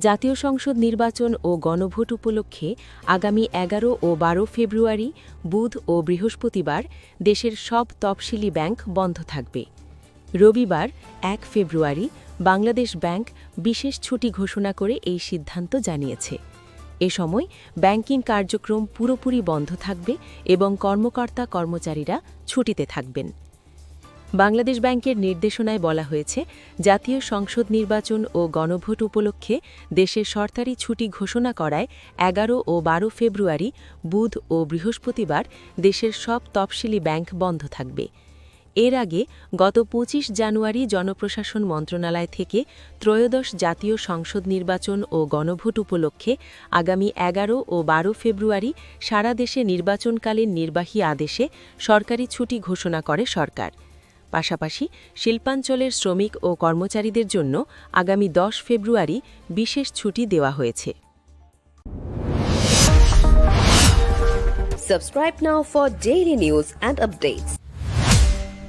জাতীয় সংসদ নির্বাচন ও গণভোট উপলক্ষে আগামী ১১ ও ১২ ফেব্রুয়ারি বুধ ও বৃহস্পতিবার দেশের সব তফসিলি ব্যাংক বন্ধ থাকবে। রবিবার ১ ফেব্রুয়ারি বাংলাদেশ ব্যাংক বিশেষ ছুটি ঘোষণা করে এই সিদ্ধান্ত জানিয়েছে। এ সময় ব্যাংকিং কার্যক্রম পুরোপুরি বন্ধ থাকবে এবং কর্মকর্তা-কর্মচারীরা ছুটিতে থাকবেন। বাংলাদেশ ব্যাংকের নির্দেশনায় বলা হয়েছে, জাতীয় সংসদ নির্বাচন ও গণভোট উপলক্ষে দেশে সরকারি ছুটি ঘোষণা করায় ১১ ও ১২ ফেব্রুয়ারি বুধ ও বৃহস্পতিবার দেশের সব তফসিলি ব্যাংক বন্ধ থাকবে। এর আগে গত ২৫ জানুয়ারি জনপ্রশাসন মন্ত্রণালয় থেকে ত্রয়োদশ জাতীয় সংসদ নির্বাচন ও গণভোট উপলক্ষে আগামী ১১ ও ১২ ফেব্রুয়ারি সারা দেশে নির্বাচনকালীন নির্বাহী আদেশে সরকারি ছুটি ঘোষণা করে সরকার। পাশাপাশি শিল্পাঞ্চলের শ্রমিক ও কর্মচারীদের জন্য আগামী ১০ ফেব্রুয়ারি বিশেষ ছুটি দেওয়া হয়েছে। Subscribe now for daily news and updates.